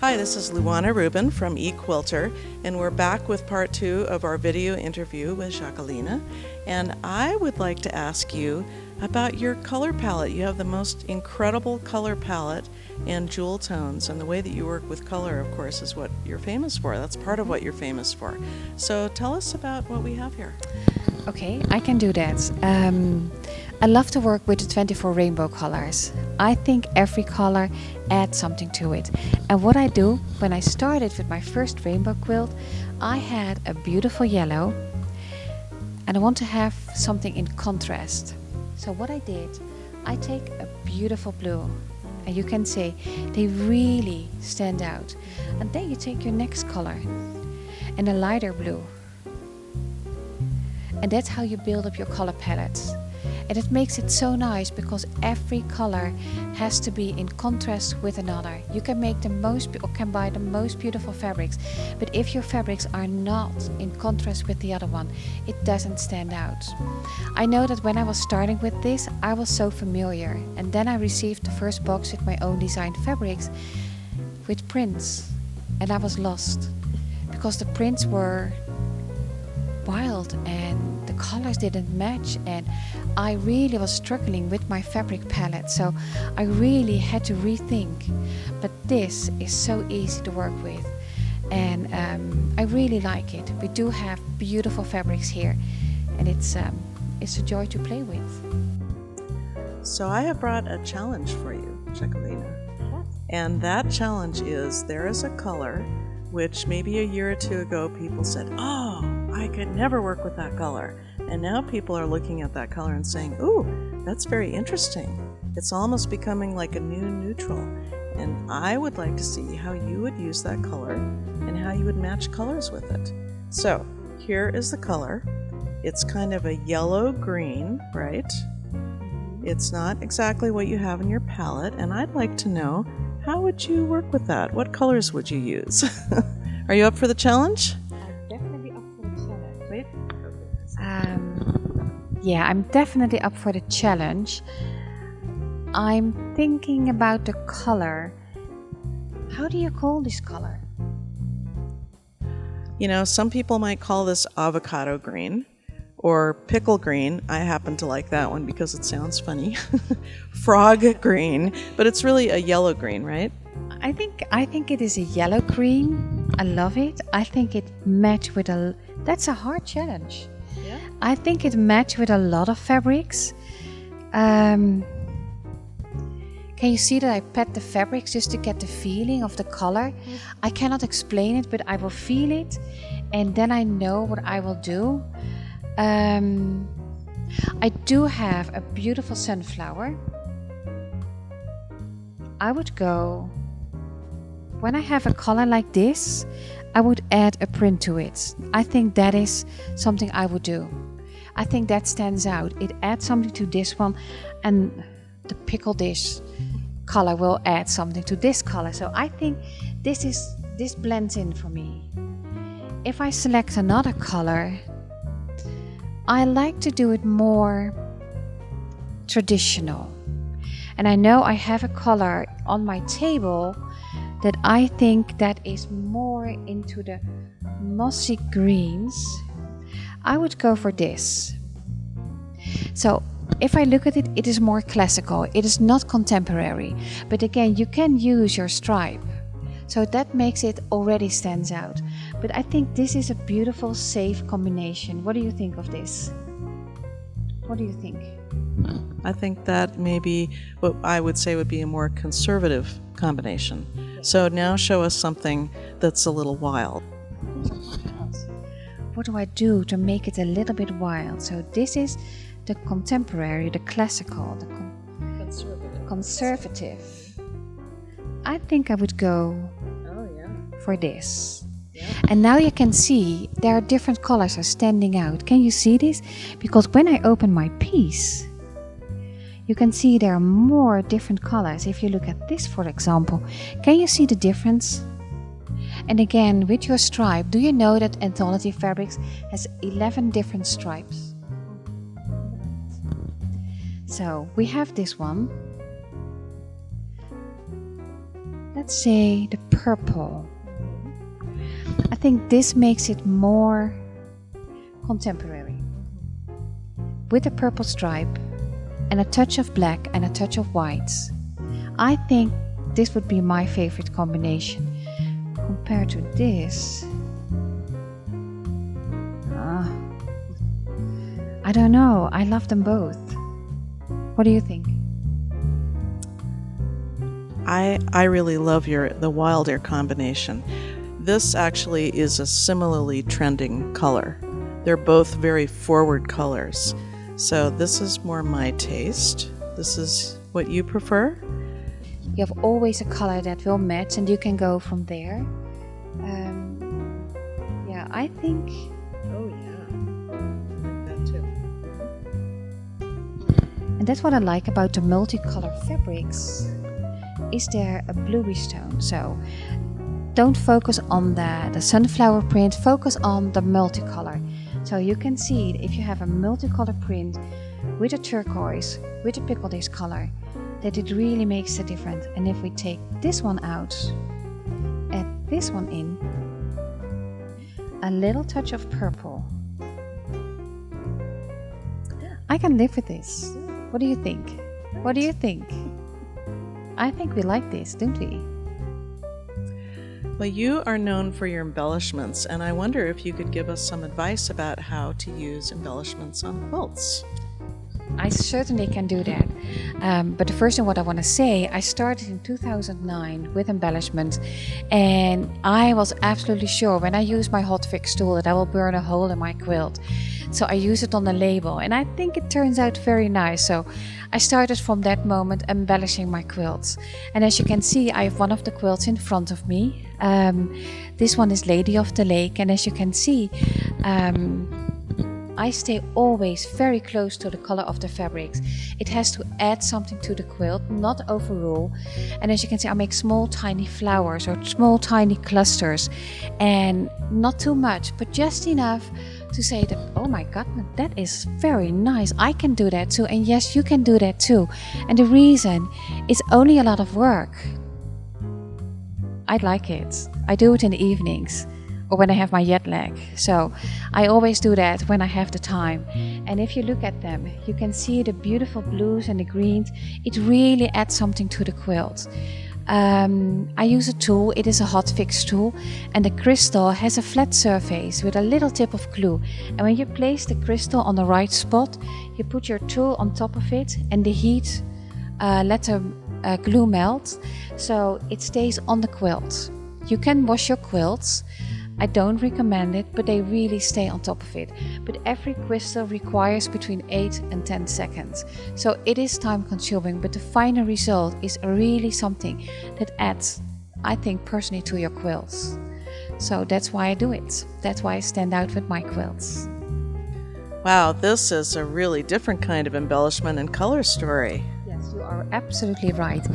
Hi, this is Luana Rubin from Equilter, and we're back with part 2 of our video interview with Jacqueline. And I would like to ask you about your color palette. You have the most incredible color palette and jewel tones, and the way that you work with color, of course, is what you're famous for. That's part of what you're famous for. So tell us about what we have here. Okay, I can do that. I love to work with the 24 rainbow colors. I think every color adds something to it. And what I do, when I started with my first rainbow quilt, I had a beautiful yellow and I want to have something in contrast. So what I did, I take a beautiful blue, and you can see they really stand out. And then you take your next color and a lighter blue. And that's how you build up your color palettes. And it makes it so nice because every color has to be in contrast with another. You can make can buy the most beautiful fabrics, but if your fabrics are not in contrast with the other one, it doesn't stand out. I know that when I was starting with this, I was so familiar, and then I received the first box with my own designed fabrics with prints, and I was lost because the prints were wild and the colors didn't match, and I really was struggling with my fabric palette, so I really had to rethink. But this is so easy to work with, and I really like it. We do have beautiful fabrics here, and it's a joy to play with. So I have brought a challenge for you, Jacqueline. And that challenge is, there is a color which maybe a year or two ago people said, "Oh, I could never work with that color." And now people are looking at that color and saying, "Ooh, that's very interesting." It's almost becoming like a new neutral. And I would like to see how you would use that color and how you would match colors with it. So here is the color. It's kind of a yellow-green, right? It's not exactly what you have in your palette, and I'd like to know, how would you work with that? What colors would you use? Are you up for the challenge? I'm definitely up for the challenge. Wait. Yeah, I'm definitely up for the challenge. I'm thinking about the color. How do you call this color? You know, some people might call this avocado green or pickle green. I happen to like that one because it sounds funny. Frog green, but it's really a yellow green, right? I think it is a yellow green. I love it. I think it match with that's a hard challenge. Yeah. I think it match with a lot of fabrics. Can you see that I pat the fabrics just to get the feeling of the color? I cannot explain it, but I will feel it, and then I know what I will do. I do have a beautiful sunflower. I would go, when I have a color like this, I would add a print to it. I think that is something I would do. I think that stands out. It adds something to this one, and the pickle dish color will add something to this color. So I think this blends in for me. If I select another color, I like to do it more traditional. And I know I have a color on my table that I think that is more into the mossy greens. I would go for this. So if I look at it, it is more classical. It is not contemporary. But again, you can use your stripe. So that makes it already stands out. But I think this is a beautiful, safe combination. What do you think of this? What do you think? I think that maybe what I would say would be a more conservative combination. So now show us something that's a little wild. What do I do to make it a little bit wild? So this is the contemporary, the classical, the conservative. I think I would go for this. And now you can see there are different colors are standing out. Can you see this? Because when I open my piece, you can see there are more different colors. If you look at this, for example, can you see the difference? And again, with your stripe, do you know that Anthology Fabrics has 11 different stripes? So we have this one. let's say the purple. I think this makes it more contemporary. With a purple stripe and a touch of black and a touch of white. I think this would be my favorite combination. Compared to this, I don't know. I love them both. What do you think? I really love the wild air combination. This actually is a similarly trending color. They're both very forward colors. So this is more my taste. This is what you prefer? You have always a color that will match and you can go from there. Yeah, I think... Oh yeah, I like that too. And that's what I like about the multicolored fabrics. Is there a bluish tone? So don't focus on the sunflower print, focus on the multicolor. So you can see if you have a multicolored print with a turquoise, with a pickle dish color, that it really makes a difference. And if we take this one out, add this one in, a little touch of purple, I can live with this. What do you think? What do you think? I think we like this, don't we? Well, you are known for your embellishments, and I wonder if you could give us some advice about how to use embellishments on quilts. I certainly can do that. But the first thing what I want to say, I started in 2009 with embellishments, and I was absolutely sure when I use my hot fix tool that I will burn a hole in my quilt. So I use it on the label, and I think it turns out very nice. So I started from that moment embellishing my quilts. And as you can see, I have one of the quilts in front of me. This one is Lady of the Lake, and as you can see, I stay always very close to the color of the fabrics. It has to add something to the quilt, not overrule. And as you can see, I make small tiny flowers or small tiny clusters, and not too much, but just enough to say that, oh my god, that is very nice, I can do that too. And yes, you can do that too. And the reason, it's only a lot of work. I like it. I do it in the evenings or when I have my jet lag. So I always do that when I have the time. And if you look at them, you can see the beautiful blues and the greens. It really adds something to the quilt. I use a tool, it is a hot fix tool, and the crystal has a flat surface with a little tip of glue. And when you place the crystal on the right spot, you put your tool on top of it, and the heat let the glue melt, so it stays on the quilt. You can wash your quilts. I don't recommend it, but they really stay on top of it. But every crystal requires between 8 and 10 seconds. So it is time consuming, but the final result is really something that adds, I think personally, to your quilts. So that's why I do it. That's why I stand out with my quilts. Wow, this is a really different kind of embellishment and color story. Yes, you are absolutely right.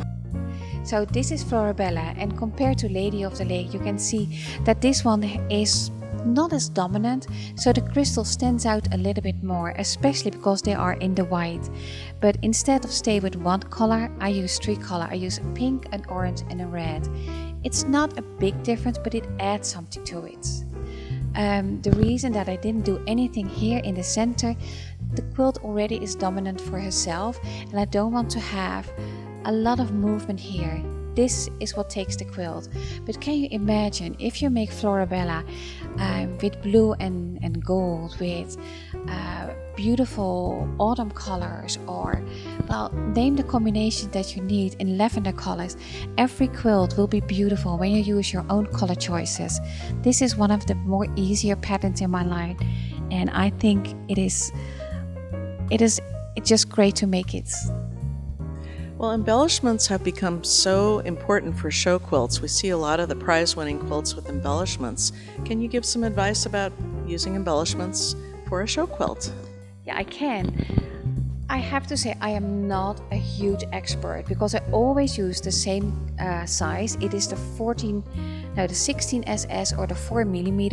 So this is Florabella, and compared to Lady of the Lake, you can see that this one is not as dominant, so the crystal stands out a little bit more, especially because they are in the white. But instead of stay with one color, I use 3 colors. I use a pink, an orange and a red. It's not a big difference, but it adds something to it. The reason that I didn't do anything here in the center, the quilt already is dominant for herself, and I don't want to have a lot of movement here. This is what takes the quilt. But can you imagine if you make Florabella with blue and gold, with beautiful autumn colors, or well, name the combination that you need in lavender colors. Every quilt will be beautiful when you use your own color choices. This is one of the more easier patterns in my line, and I think it's just great to make it. Well, embellishments have become so important for show quilts. We see a lot of the prize-winning quilts with embellishments. Can you give some advice about using embellishments for a show quilt? Yeah, I can. I have to say I am not a huge expert because I always use the same size. It is the 14 No, the 16SS or the 4mm.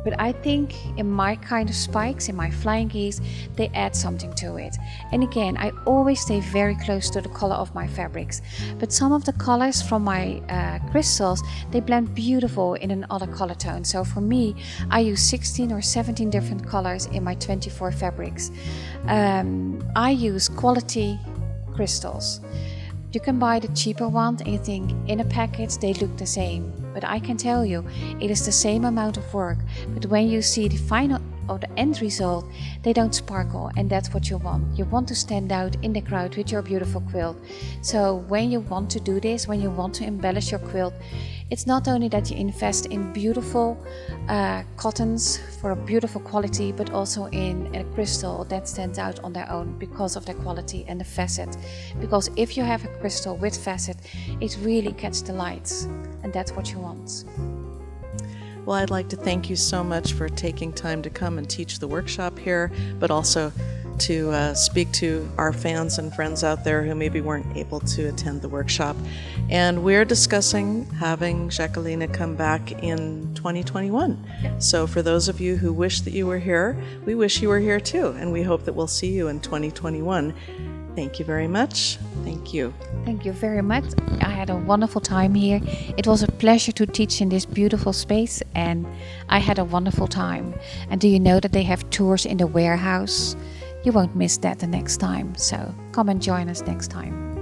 But I think in my kind of spikes, in my flying geese, they add something to it. And again, I always stay very close to the color of my fabrics. But some of the colors from my crystals, they blend beautiful in another color tone. So for me, I use 16 or 17 different colors in my 24 fabrics. I use quality crystals. You can buy the cheaper one and you think in a package they look the same. But I can tell you, it is the same amount of work. But when you see the final or the end result, they don't sparkle, and that's what you want. You want to stand out in the crowd with your beautiful quilt. So when you want to do this, when you want to embellish your quilt, it's not only that you invest in beautiful cottons for a beautiful quality, but also in a crystal that stands out on their own because of their quality and the facet. Because if you have a crystal with facet, it really catches the lights, and that's what you want. Well, I'd like to thank you so much for taking time to come and teach the workshop here, but also to speak to our fans and friends out there who maybe weren't able to attend the workshop. And we're discussing having Jacqueline come back in 2021. So for those of you who wish that you were here, we wish you were here too, and we hope that we'll see you in 2021. Thank you very much. Thank you. Thank you very much. I had a wonderful time here. It was a pleasure to teach in this beautiful space, and I had a wonderful time. And do you know that they have tours in the warehouse? You won't miss that the next time. So come and join us next time.